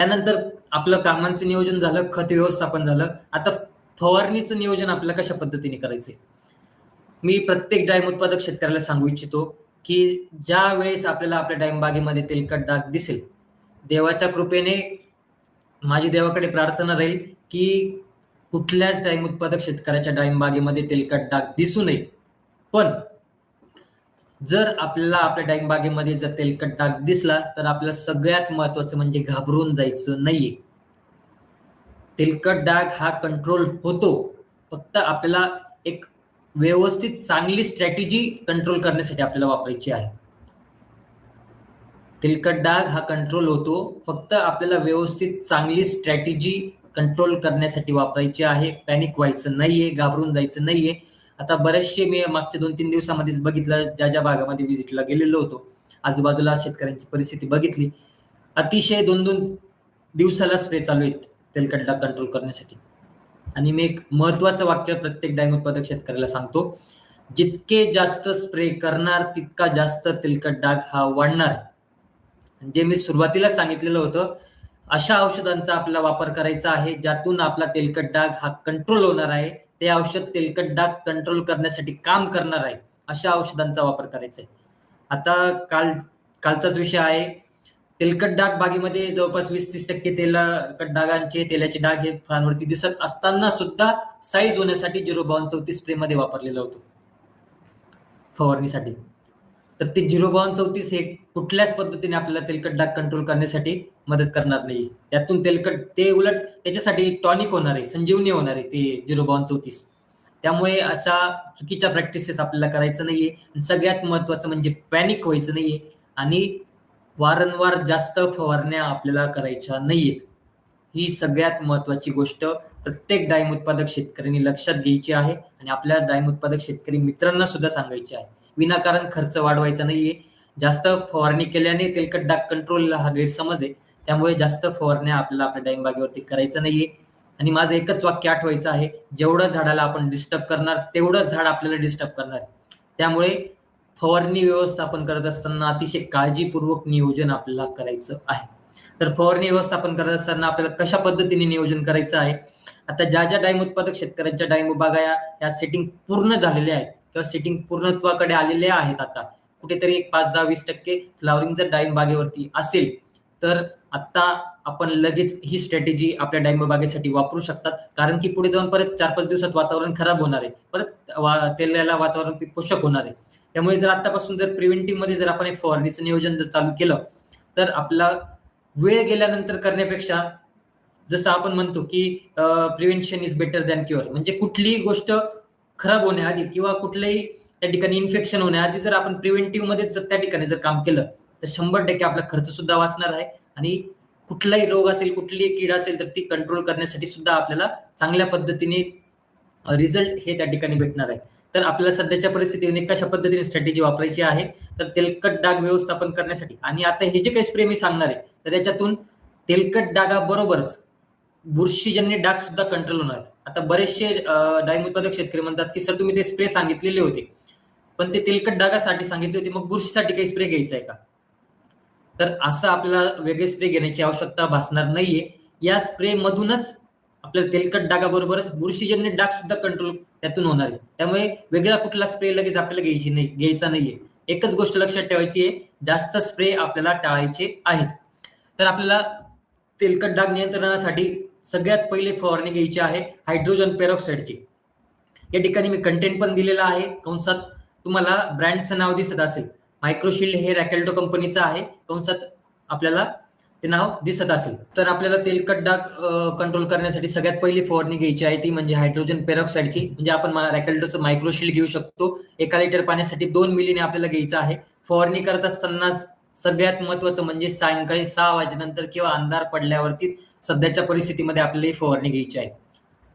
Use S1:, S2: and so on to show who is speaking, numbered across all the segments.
S1: त्यानंतर आपलं कामांचं नियोजन झालं, खत व्यवस्थापन झालं. आता फवारणीचं नियोजन आपल्याला कशा पद्धतीने करायचंय? मी प्रत्येक डाळिंब उत्पादक शेतकऱ्याला सांगू इच्छितो, की ज्या वेळेस आपल्याला आपल्या डाळिंब बागेमध्ये तेलकट डाग दिसेल, देवाच्या कृपेने माझी देवाकडे प्रार्थना राहील, की कुठल्याच डाळिंब उत्पादक शेतकऱ्याच्या डाळिंब बागेमध्ये तेलकट डाग दिसू नये. पण जर आपल्याला आपल्या डाळिंब बागेमध्ये जर तेलकट डाग दिसला, तर आपल्याला सगळ्यात महत्त्वाचं म्हणजे घाबरून जायचं नाहीये. तेलकट डाग हा कंट्रोल होतो. फक्त आपल्याला एक व्यवस्थित चांगली स्ट्रॅटेजी कंट्रोल करण्यासाठी आपल्याला वापरायची आहे. तेलकट डाग हा कंट्रोल होतो. फक्त आपल्याला व्यवस्थित चांगली स्ट्रॅटेजी कंट्रोल करण्यासाठी वापरायची आहे. पॅनिक व्हायचं नाहीये, घाबरून जायचं नाहीये. आता बरेचसे मी मागच्या 2-3 दिवसामध्येच बघितलं, ज्या भागामध्ये व्हिजिटला गेलेलो होतो, आजूबाजूला शेतकऱ्यांची परिस्थिती बघितली. अतिशय 2-2 दिवसाला स्प्रे चालू आहेत तेलकट डाग कंट्रोल करण्यासाठी. आणि मी एक महत्त्वाचं वाक्य प्रत्येक डाळिंब उत्पादक शेतकऱ्याला सांगतो, जितके जास्त स्प्रे करणार, तितका जास्त तेलकट डाग हा वाढणार. जे मी सुरुवातीला सांगितलेलं होतं, अशा औषधांचा आपल्याला वापर करायचा आहे, ज्यातून आपला तेलकट डाग हा कंट्रोल होणार आहे. ते औषध तेलकट डाग कंट्रोल करण्यासाठी काम करणार आहे. अशा औषधांचा वापर करायचा आहे. आता कालचाच विषय आहे. तेलकट डाग बागेमध्ये जवळपास 20-30% तेलाचे डाग हे फळांवरती दिसत असताना सुद्धा साईज होण्यासाठी 05234 स्प्रेमध्ये वापरलेलं होतं फवारणीसाठी. तर ते 05234 हे कुठल्याच पद्धतीने आपल्याला तेलकट डाग कंट्रोल करण्यासाठी मदत करणार नाही. त्यातून ते उलट त्याच्यासाठी टॉनिक होणार आहे, संजीवनी होणार आहे ते 05234. त्यामुळे अशा चुकीच्या प्रॅक्टिसेस आपल्याला करायचं नाहीये. सगळ्यात महत्त्वाचं म्हणजे पॅनिक व्हायचं नाहीये आणि वारंवार जास्त फवारण्या आपल्याला करायच्या नाहीयेत. ही सगळ्यात महत्त्वाची गोष्ट प्रत्येक डाळिंब उत्पादक शेतकऱ्यांनी लक्षात घ्यायची आहे आणि आपल्या डाळिंब उत्पादक शेतकरी मित्रांना सुद्धा सांगायची आहे. विनाकारण खर्च वाढवायचा नाहीये. जास्त फवारणी केल्याने तेलकट डाग कंट्रोल हा गैरसमज आहे. त्यामुळे जास्त फवारण्या आपल्याला आपल्या डाळिंब बागेवरती करायचं नाहीये. आणि माझं एकच वाक्य आठवायचं आहे, जेवढं झाडाला आपण डिस्टर्ब करणार, तेवढं झाड आपल्याला डिस्टर्ब करणार आहे. त्यामुळे फवारणी व्यवस्थापन करत असताना अतिशय काळजीपूर्वक नियोजन आपल्याला करायचं आहे. तर फवारणी व्यवस्थापन करत असताना आपल्याला कशा पद्धतीने नियोजन करायचं आहे? आता ज्या डाळिंब उत्पादक शेतकऱ्यांच्या डाळिंब बागा या सेटिंग पूर्ण झालेल्या आहेत किंवा सेटिंग पूर्णत्वाकडे आलेल्या आहेत, आता कुठेतरी एक 5-10-20% फ्लॉवरिंग जर डाळिंब बागेवरती असेल, तर आता आपण लगेच ही स्ट्रॅटेजी आपल्या डाळिंब बागेसाठी वापरू शकतात. कारण की पुढे जाऊन परत 4-5 दिवसात वातावरण खराब होणार आहे. परत तेलाला वातावरण पोषक होणार आहे. त्यामुळे जर आतापासून जर प्रिव्हेंटिव्हमध्ये जर आपण फवारणीचं नियोजन जर चालू केलं, तर आपला वेळ गेल्यानंतर करण्यापेक्षा जसं आपण म्हणतो, की prevention is better than cure. म्हणजे कुठलीही गोष्ट खराब होण्याआधी किंवा कुठल्याही त्या ठिकाणी इन्फेक्शन होण्याआधी जर आपण प्रिव्हेंटिव्हमध्येच त्या ठिकाणी जर काम केलं, तर 100% आपला खर्च सुद्धा वाचणार आहे आणि कुठलाही रोग असेल, कुठलीही कीड असेल, तर ती कंट्रोल करण्यासाठी सुद्धा आपल्याला चांगल्या पद्धतीने रिझल्ट हे त्या ठिकाणी भेटणार आहे. तर आपल्याला सध्याच्या परिस्थितीने कशा पद्धतीने स्ट्रॅटेजी वापरायची आहे, तर तेलकट डाग व्यवस्थापन करण्यासाठी आणि आता हे जे काही स्प्रे मी सांगणार आहे, तर याच्यातून तेलकट डागाबरोबरच बुरशीजन्य डाग सुद्धा कंट्रोल होणार आहेत. आता बरेचसे डाळिंब उत्पादक शेतकरी म्हणतात, की सर तुम्ही ते स्प्रे सांगितलेले होते, पण ते तेलकट डागासाठी सांगितले होते, मग बुरशीसाठी काही स्प्रे घ्यायचा आहे का? तर असं आपल्याला वेगळे स्प्रे घेण्याची आवश्यकता भासणार नाहीये. या स्प्रे मधूनच आपल्याला तेलकट डागाबरोबरच बुरशीजन्य डाग सुद्धा कंट्रोल त्यातून होणार आहे. त्यामुळे वेगळा कुठला स्प्रे लगेच आपल्याला घ्यायचा नाहीये. एकच गोष्ट लक्षात ठेवायची आहे, जास्त स्प्रे आपल्याला टाळायचे आहेत. तर आपल्याला तेलकट डाग नियंत्रणासाठी सगळ्यात पहिले फवारणी घ्यायची आहे हायड्रोजन पेरॉक्साईडची. या ठिकाणी मी कंटेंट पण दिलेला आहे. कंसात तुम्हाला ब्रँडचं नाव दिसत असेल. मायक्रोशील्ड हे रॅकेल्टो कंपनीचं आहे. कंसात आपल्याला ते नाव दिसत असेल. तर आपल्याला तेलकट डाग कंट्रोल करण्यासाठी सगळ्यात पहिली फवारणी घ्यायची आहे ती म्हणजे हायड्रोजन पेरॉक्साईडची. म्हणजे आपण रॅकेल्टोचं मायक्रोशील्ड घेऊ शकतो. 1 लिटर पाण्यासाठी 2 मिलीने आपल्याला घ्यायचं आहे. फवारणी करत असताना सगळ्यात महत्त्वाचं म्हणजे सायंकाळी 6 वाजेनंतर किंवा अंधार पडल्यावरतीच सध्याच्या परिस्थितीमध्ये आपल्याला ही फवारणी घ्यायची आहे.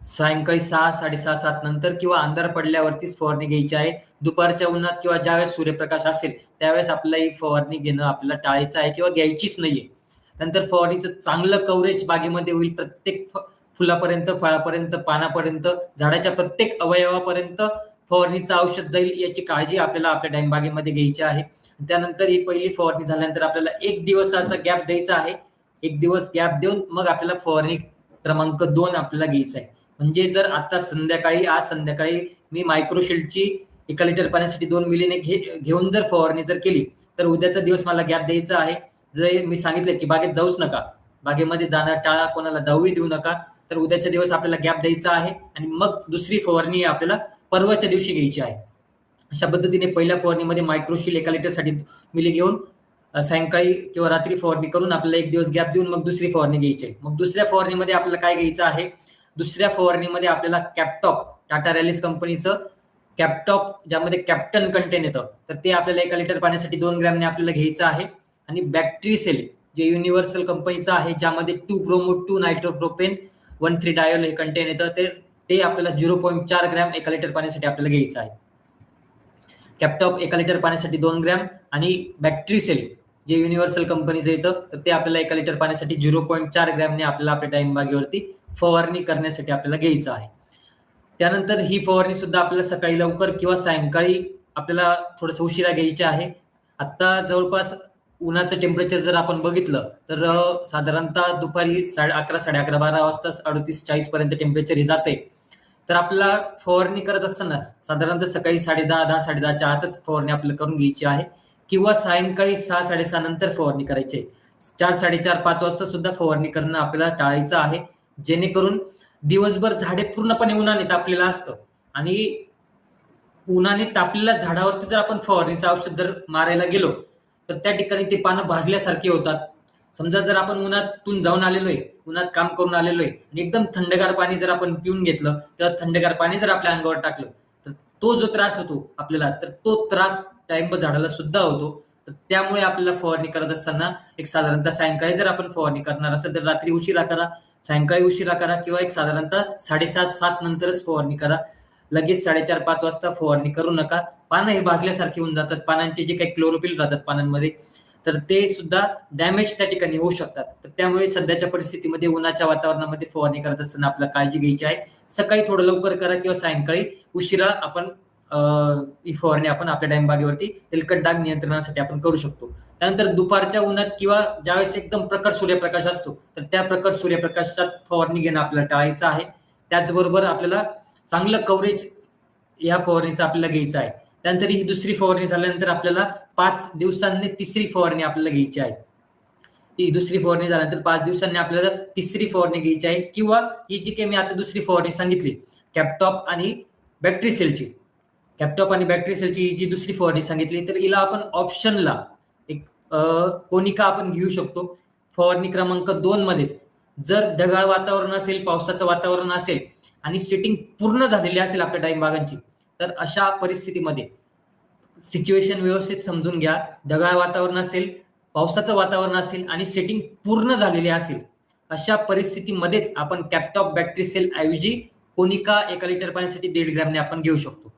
S1: सायंकाळी 6, 6:30, 7 नंतर किंवा अंधार पडल्यावरतीच फवारणी घ्यायची आहे. दुपारच्या उन्हात किंवा ज्यावेळेस सूर्यप्रकाश असेल त्यावेळेस आपल्याला ही फवारणी घेणं आपल्याला टाळायचं आहे किंवा घ्यायचीच नाहीये. नंतर फवारणीचं चांगलं कव्हरेज बागेमध्ये होईल. प्रत्येक फुलापर्यंत, फळापर्यंत, पानापर्यंत, झाडाच्या प्रत्येक अवयवापर्यंत फवारणीचं औषध जाईल याची काळजी आपल्याला आपल्या डाळिंब बागेमध्ये घ्यायची आहे. त्यानंतर ही पहिली फवारणी झाल्यानंतर आपल्याला 1 दिवसाचा गॅप द्यायचा आहे. एक दिवस गॅप देऊन मग आपल्याला फवारणी क्रमांक 2 आपल्याला घ्यायचा आहे. म्हणजे जर आता आज संध्याकाळी मी मायक्रोशील्डची 1 लिटर पाण्यासाठी 2 मिलीने घेऊन जर फवारणी जर केली, तर उद्याचा दिवस मला गॅप द्यायचा आहे. जर मी सांगितलं की बागेत जाऊच नका, बागेमध्ये जाणं टाळा, कोणाला जाऊही देऊ नका, तर उद्याच्या दिवस आपल्याला गॅप द्यायचा आहे आणि मग दुसरी फवारणी आपल्याला परवाच्या दिवशी घ्यायची आहे. अशा पद्धतीने पहिल्या फवारणीमध्ये मायक्रोशील 1 लिटरसाठी मिली घेऊन सायंकाळी किंवा रात्री फवारणी करून आपल्याला एक दिवस गॅप देऊन मग दुसरी फवारणी घ्यायची आहे. मग दुसऱ्या फवारणीमध्ये आपल्याला काय घ्यायचं आहे? दुसऱ्या फवारणीमध्ये आपल्याला कॅप्टॉप, टाटा रॅलिस कंपनीचं कॅप्टॉप, ज्यामध्ये कॅप्टन कंटेन येतं, तर ते आपल्याला 1 लिटर पाण्यासाठी 2 ग्रॅमने आपल्याला घ्यायचं आहे. आणि बॅक्टेरिसेल जे युनिव्हर्सल कंपनीचं आहे, ज्यामध्ये 2 ब्रोमो 2 नायट्रोप्रोपेन 1,3 डायोल हे कंटेन येतं, ते आपल्याला 0.4 ग्रॅम 1 लिटर पाण्यासाठी आपल्याला घ्यायचं आहे. कॅप्टॉप 1 लिटर पाण्यासाठी 2 ग्रॅम आणि बॅक्टेरिसेल जे युनिव्हर्सल कंपनीचं येतं, तर ते आपल्याला 1 लिटर पाण्यासाठी 0.4 ग्रॅमने आपल्याला आपल्या डाळिंबागेवरती फवारणी करण्यासाठी आपल्याला घ्यायचं आहे. त्यानंतर ही फवारणी सुद्धा आपल्याला सकाळी लवकर किंवा सायंकाळी आपल्याला थोडंसं उशिरा घ्यायची आहे. आता जवळपास उन्हाचं टेम्परेचर जर आपण बघितलं तर साधारणतः दुपारी 11:30, 11:30, 12 वाजता 38-40 पर्यंत टेम्परेचर हे जाते. तर आपल्याला फवारणी करत असताना साधारणतः सकाळी 10:30, 10, 10:30च्या आतच फवारणी आपल्याला करून घ्यायची आहे किंवा सायंकाळी 6, 6:30 नंतर फवारणी करायची आहे. 4, 4:30, 5 वाजता सुद्धा फवारणी करणं आपल्याला टाळायचं आहे, जेणेकरून दिवसभर झाडे पूर्णपणे उन्हाने तापलेलं असतं आणि उन्हाने तापलेल्या झाडावरती जर आपण फवारणीचं औषध जर मारायला गेलो, तर त्या ठिकाणी ते पानं भाजल्यासारखी होतात. समजा जर आपण उन्हातून जाऊन आलेलो आहे, उन्हात काम करून आलेलो आहे आणि एकदम थंडगार पाणी जर आपण पिऊन घेतलं किंवा थंडगार पाणी जर आपल्या अंगावर टाकलं, तर तो जो त्रास होतो आपल्याला, तर तो त्रास डाळिंब झाडाला सुद्धा होतो. तर त्यामुळे आपल्याला फवारणी करत असताना एक साधारणतः सायंकाळी जर आपण फवारणी करणार असेल तर रात्री उशिरा करा, सायंकाळी उशिरा करा किंवा एक साधारणतः 6:30-7 नंतरच फवारणी करा. लगेच 4:30-5 वाजता फवारणी करू नका. पानं हे भाजल्यासारखी होऊन जातात. पानांचे जे काही क्लोरोफिल राहतात पानांमध्ये, तर ते सुद्धा डॅमेज त्या ठिकाणी होऊ शकतात. तर त्यामुळे सध्याच्या परिस्थितीमध्ये उन्हाच्या वातावरणामध्ये फवारणी करत असताना आपल्याला काळजी घ्यायची आहे. सकाळी थोडं लवकर करा किंवा सायंकाळी उशिरा आपण ही फवारणी आपण आपल्या डाळिंबागेवरती तेलकट डाग नियंत्रणासाठी आपण करू शकतो. त्यानंतर दुपारच्या उन्हात किंवा ज्यावेळेस एकदम प्रखर सूर्यप्रकाश असतो, तर त्या प्रखर सूर्यप्रकाशात फवारणी घेणं आपल्याला टाळायचं आहे. त्याचबरोबर आपल्याला चांगलं कव्हरेज या फवारणीचं आपल्याला घ्यायचं आहे. त्यानंतर ही दुसरी फवारणी झाल्यानंतर आपल्याला 5 दिवसांनी तिसरी फवारणी आपल्याला घ्यायची आहे. ही दुसरी फवारणी झाल्यानंतर 5 दिवसांनी आपल्याला तिसरी फवारणी घ्यायची आहे किंवा ही जी काही मी आता दुसरी फवारणी सांगितली, कॅप्टॉप आणि बॅक्टेरिसेलची कॅप्टॉप आणि बॅक्टेरिसेलची ही जी दुसरी फवारणी सांगितली, तर हिला आपण ऑप्शनला एक कोनिका आपण घेऊ शकतो. फवारणी क्रमांक 2 मध्येच जर ढगाळ वातावरण असेल, पावसाचं वातावरण असेल आणि सेटिंग पूर्ण झालेली असेल आपल्या डाळिंबागांची, तर अशा परिस्थितीमध्ये सिच्युएशन व्यवस्थित समजून घ्या. ढगाळ वातावरण असेल, पावसाचं वातावरण असेल आणि सेटिंग पूर्ण झालेली असेल, अशा परिस्थितीमध्येच आपण कॅप्टॉप बॅक्टेरिसेल ऐवजी कोनिका 1 लिटर पाण्यासाठी 1.5 ग्रॅमने आपण घेऊ शकतो.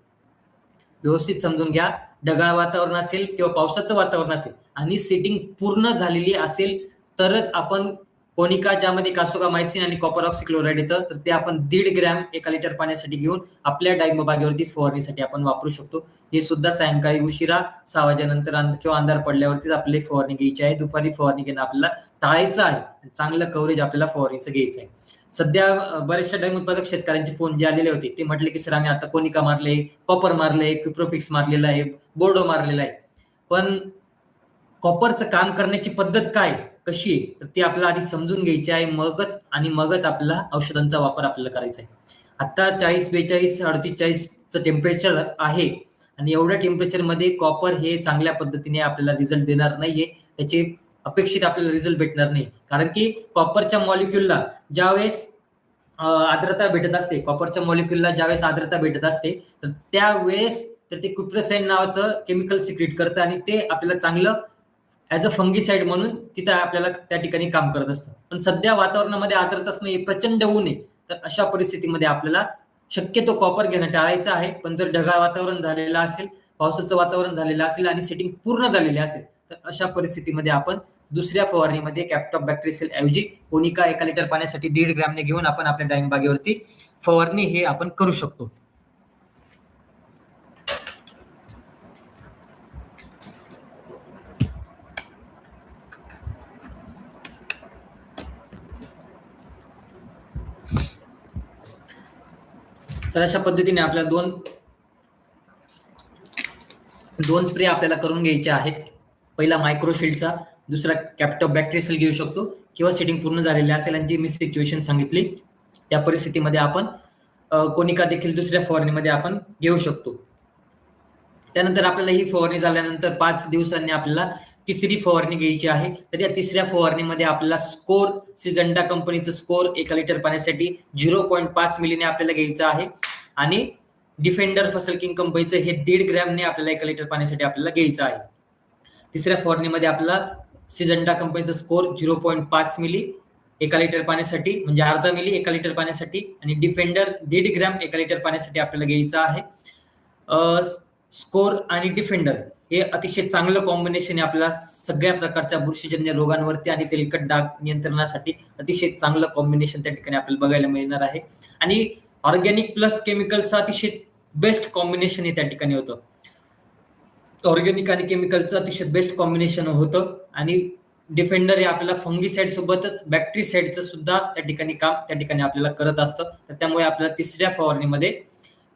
S1: व्यवस्थित समजून घ्या. ढगाळ वातावरण असेल किंवा पावसाचं वातावरण असेल आणि सेटिंग पूर्ण झालेली असेल, तरच आपण कोनिका, ज्यामध्ये कासोगामायसिन आणि कॉपर ऑक्सिक्लोराइड येतं, तर ते आपण 1.5 ग्रॅम 1 लिटर पाण्यासाठी घेऊन आपल्या डाळिंब बागेवरती फवारणीसाठी आपण वापरू शकतो. हे सुद्धा सायंकाळी उशिरा 6 वाजेनंतर किंवा अंधार पडल्यावरतीच आपली फवारणी घ्यायची आहे. दुपारी फवारणी घेणं आपल्याला टाळायचं आहे. चांगलं कव्हरेज आपल्याला फवारणीचं घ्यायचं आहे. सध्या बऱ्याचशा डाळिंब उत्पादक शेतकऱ्यांचे फोन जे आलेले होते, ते म्हटले की सर आम्ही आता कोनिका मारले, कॉपर मारले, क्युप्रोफिक्स मारलेला आहे, बोर्डो मारलेला आहे. पण कॉपरचं काम करण्याची पद्धत काय, कशी आहे, तर ती आपल्याला आधी समजून घ्यायची आहे. मगच आपल्याला औषधांचा वापर आपल्याला करायचा आहे. आता 40, 42, 38, 40चं टेम्परेचर आहे आणि एवढ्या टेम्परेचरमध्ये कॉपर हे चांगल्या पद्धतीने आपल्याला रिझल्ट देणार नाहीये. त्याचे अपेक्षित आपल्याला रिझल्ट भेटणार नाही. कारण की कॉपरच्या मॉलिक्यूलला ज्यावेळेस आर्द्रता भेटत असते, कॉपरच्या मॉलिक्यूलला ज्यावेळेस आर्द्रता भेटत असते, तर त्यावेळेस तर ते क्युप्रोसाईन नावाचं केमिकल सिक्रेट करतं आणि ते आपल्याला चांगलं ॲज अ फंगिसाइड म्हणून तिथं आपल्याला त्या ठिकाणी काम करत असतं. पण सध्या वातावरणामध्ये आर्द्रताच नाही, प्रचंड ऊन आहे. तर अशा परिस्थितीमध्ये आपल्याला शक्यतो कॉपर घेणं टाळायचं आहे. पण जर ढगाळ वातावरण झालेलं असेल, पावसाचं वातावरण झालेलं असेल आणि सेटिंग पूर्ण झालेली असेल, तर अशा परिस्थितीमध्ये आपण दुसऱ्या फवारणीमध्ये कॅप्टॉप बॅक्टेरिसेल ऐवजी कोनिका 1 लिटर पाण्यासाठी 1.5 ग्रॅमने घेऊन आपण आपल्या डाळिंब बागेवरती फवारणी हे आपण करू शकतो. तर अशा पद्धतीने आपल्याला दोन स्प्रे आपल्याला करून घ्यायचे आहेत. पहिला मायक्रोशील्डचा, दुसरा कॅप्टॉप बॅक्टेरियल घेऊ शकतो किंवा सेटिंग पूर्ण झालेली असेल आणि जी मी सिच्युएशन सांगितली त्या परिस्थितीमध्ये आपण कोनिका देखील दुसऱ्या फवारणीमध्ये आपण घेऊ शकतो. त्यानंतर आपल्याला ही फवारणी झाल्यानंतर 5 दिवसांनी आपल्याला तिसरी फवारणी घ्यायची आहे. तर या तिसऱ्या फवारणीमध्ये आपल्याला स्कोर, सिजंटा कंपनीचं स्कोर 1 लिटर पाण्यासाठी 0.5 मिलीने आपल्याला घ्यायचं आहे आणि डिफेंडर फसल किंग कंपनीचं हे 1.5 ग्रॅमने आपल्याला 1 लिटर पाण्यासाठी आपल्याला घ्यायचं आहे. तिसऱ्या फवारणीमध्ये आपला सिजंटा कंपनीचा स्कोर 0.5 मिली 1 लिटर पाण्यासाठी, म्हणजे अर्धा मिली 1 लिटर पाण्यासाठी, आणि डिफेंडर 1.5 ग्रॅम 1 लिटर पाण्यासाठी आपल्याला घ्यायचं आहे. स्कोर आणि डिफेंडर हे अतिशय चांगलं कॉम्बिनेशन आहे आपल्याला सगळ्या प्रकारच्या बुरशीजन्य रोगांवरती आणि तेलकट डाग नियंत्रणासाठी अतिशय चांगलं कॉम्बिनेशन त्या ठिकाणी आपल्याला बघायला मिळणार आहे. आणि ऑर्गॅनिक प्लस केमिकलचं अतिशय बेस्ट कॉम्बिनेशन हे त्या ठिकाणी होतं. ऑर्गॅनिक आणि केमिकलचं अतिशय बेस्ट कॉम्बिनेशन होतं. आणि डिफेंडर हे आपल्याला फंगीसाइड सोबतच बॅक्टेरिसाइडचं सुद्धा त्या ठिकाणी आपल्याला करत असतं. तर त्यामुळे आपल्याला तिसऱ्या फवारणीमध्ये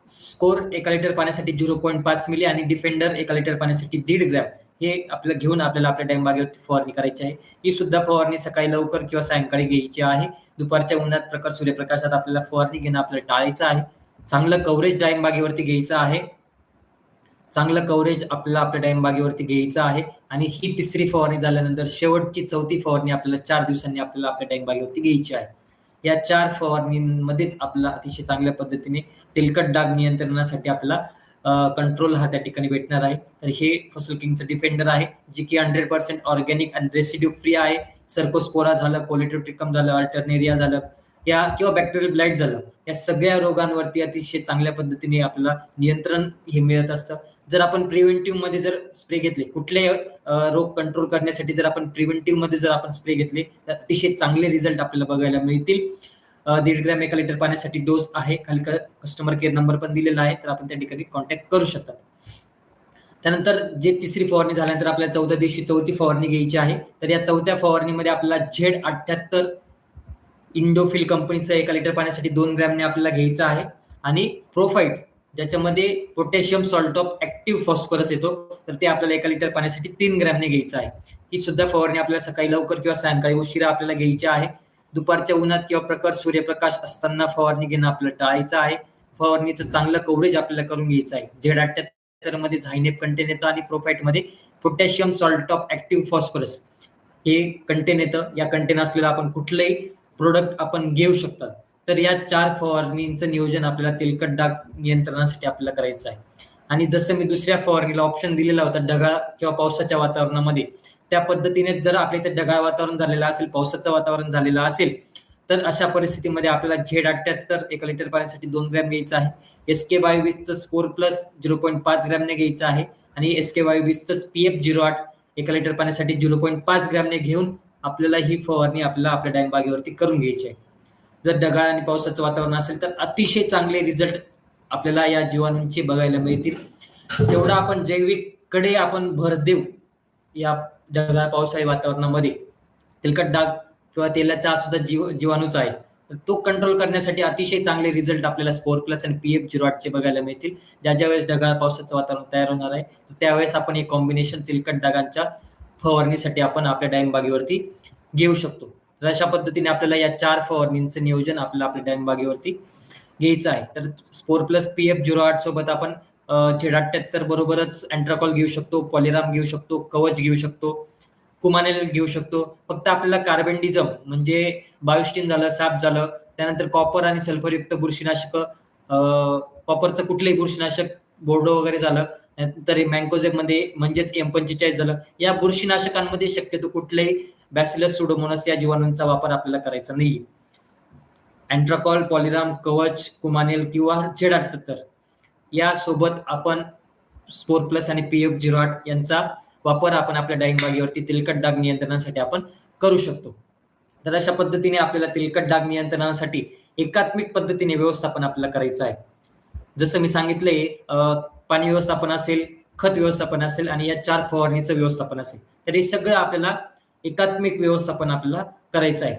S1: स्कोर 1 लिटर पाण्यासाठी 0.5 मिली आणि डिफेंडर 1 लिटर पाण्यासाठी 1.5 ग्रॅम हे आपल्याला घेऊन आपल्याला आपल्या डाळिंब बागेवरती फवारणी करायची आहे. ही सुद्धा फवारणी सकाळी लवकर किंवा सायंकाळी घ्यायची आहे. दुपारच्या उन्हात प्रखर सूर्यप्रकाशात आपल्याला फवारणी घेणं आपल्याला टाळायचं आहे. चांगलं कव्हरेज डाळिंब बागेवरती घ्यायचं आहे. चांगलं कव्हरेज आपल्याला आपल्या डाळिंब बागेवरती घ्यायचं आहे. आणि ही तिसरी फवारणी झाल्यानंतर शेवटची चौथी फवारणी आपल्याला 4 दिवसांनी आपल्याला आपल्या डाळिंब बागेवरती घ्यायची आहे. या 4 फवारणींमध्येच आपल्याला अतिशय चांगल्या पद्धतीने तेलकट डाग नियंत्रणासाठी आपला कंट्रोल हा त्या ठिकाणी भेटणार आहे. तर हे फसल किंगचं डिफेंडर आहे जे की 100% ऑर्गॅनिक आणि रेसिड्यू फ्री आहे. सर्कोस्पोरा झालं, कोलेटोट्रिकम झालं, अल्टरनेरिया झालं या किंवा बॅक्टेरियल ब्लाइट झालं, या सगळ्या रोगांवरती अतिशय चांगल्या पद्धतीने आपल्याला नियंत्रण हे मिळत असतं. जर आपण प्रिव्हेंटिव्ह मध्ये जर स्प्रे घेतले, कुठले रोग कंट्रोल करण्यासाठी जर आपण प्रिव्हेंटिव्ह मध्ये जर आपण स्प्रे घेतले तर अतिशय चांगले रिझल्ट आपल्याला बघायला मिळतील. 1.5 ग्रॅम 1 लिटर पाण्यासाठी डोस आहे. खाली कस्टमर केअर नंबर पण दिलेला आहे, तर आपण त्या ठिकाणी कॉन्टॅक्ट करू शकता. त्यानंतर जे तिसरी फवारणी झाल्यानंतर आपल्याला 4थ्या दिवशी चौथी फवारणी घ्यायची आहे. तर या 4थ्या फवारणीमध्ये आपल्याला Z78 इंडोफिल कंपनीचं 1 लिटर पाण्यासाठी 2 ग्रॅमने आपल्याला घ्यायचं आहे. आणि प्रोफाइट ज्याच्यामध्ये potassium salt of active phosphorus येतो, तर ते आपल्याला 1 लिटर पाण्यासाठी 3 ग्रॅमने घ्यायचं आहे. ही सुद्धा फवारणी आपल्याला सकाळी लवकर किंवा सायंकाळी उशिरा आपल्याला घ्यायची आहे. दुपारच्या उन्हात किंवा प्रखर सूर्यप्रकाश असताना फवारणी घेणं आपल्याला टाळायचं आहे. फवारणीचं चांगलं कव्हरेज आपल्याला करून घ्यायचं आहे. Z78 मध्ये झायनेप कंटेन येतं आणि प्रोफाइट मध्ये potassium salt of active phosphorus हे कंटेन येतं. या कंटेन असलेलं आपण कुठलंही प्रोडक्ट आपण घेऊ शकतात. तर या 4 फवारणींचं नियोजन आपल्याला तेलकट डाग नियंत्रणासाठी आपल्याला करायचं आहे. आणि जसं मी दुसऱ्या फवारणीला ऑप्शन दिलेला होता ढगाळ किंवा पावसाच्या वातावरणामध्ये, त्या पद्धतीने जर आपल्या इथे ढगाळ वातावरण झालेलं असेल, पावसाचं वातावरण झालेलं असेल, तर अशा परिस्थितीमध्ये आपल्याला Z78 1 लिटर पाण्यासाठी 2 ग्रॅम घ्यायचं आहे. SK22चं स्कोर प्लस 0.5 ग्रॅमने घ्यायचं आहे. आणि SK22चं PF08 1 लिटर पाण्यासाठी 0.5 ग्रॅमने घेऊन आपल्याला ही फवारणी आपल्या डाळिंब बागेवरती करून घ्यायची आहे. जर ढगाळ आणि पावसाचं वातावरण असेल तर अतिशय चांगले रिझल्ट आपल्याला या जीवाणूंचे बघायला मिळतील. जेवढा आपण जैविककडे आपण भर देऊ या ढगाळ पावसाळी वातावरणामध्ये, तेलकट डाग किंवा तेलाचा सुद्धा जीवाणूचा आहे, तर तो कंट्रोल करण्यासाठी अतिशय चांगले रिझल्ट आपल्याला स्कोर प्लस आणि PF08 बघायला मिळतील. ज्या वेळेस ढगाळ पावसाचं वातावरण तयार होणार आहे, तर त्यावेळेस आपण हे कॉम्बिनेशन तेलकट डागांच्या फवारणीसाठी आपण आपल्या डाळिंब बागेवरती घेऊ शकतो. तर अशा पद्धतीने आपल्याला या 4 फवारणींचं नियोजन आपल्या डाळिंब बागेवरती घ्यायचं आहे. तर स्पोर प्लस PF08 सोबत आपण Z78 बरोबरच अँट्राकॉल घेऊ शकतो, पॉलिराम घेऊ शकतो, कवच घेऊ शकतो, कुमानेल घेऊ शकतो. फक्त आपल्याला कार्बेंडिझम म्हणजे बायोस्टिन झालं, साप झालं, त्यानंतर कॉपर आणि सल्फरयुक्त बुरशीनाशक, कॉपरचं कुठलंही बुरशीनाशक बोर्डो वगैरे झालं, तर मँकोझेब मध्ये म्हणजेच M45 झालं, या बुरशीनाशकांमध्ये शक्यतो कुठलेही बॅसिलस सुडोमोनास या जीवाणूंचा वापर आपल्याला करायचा नाही. अँट्राकॉल, पॉलिराम, कवच, कुमानेल किंवा Z78 या सोबत आपण स्पोर प्लस आणि PF08 यांचा वापर आपण आपल्या डाळिंब बागेवरती तेलकट डाग नियंत्रणासाठी आपण करू शकतो. तर अशा पद्धतीने आपल्याला तेलकट डाग नियंत्रणासाठी एकात्मिक पद्धतीने व्यवस्थापन आपल्याला करायचं आहे. जसं मी सांगितलंय, पाणी व्यवस्थापन असेल, खत व्यवस्थापन असेल आणि या 4 फवारणीचं व्यवस्थापन असेल, तर हे सगळं आपल्याला एकात्मिक व्यवस्थापन आपल्याला करायचं आहे.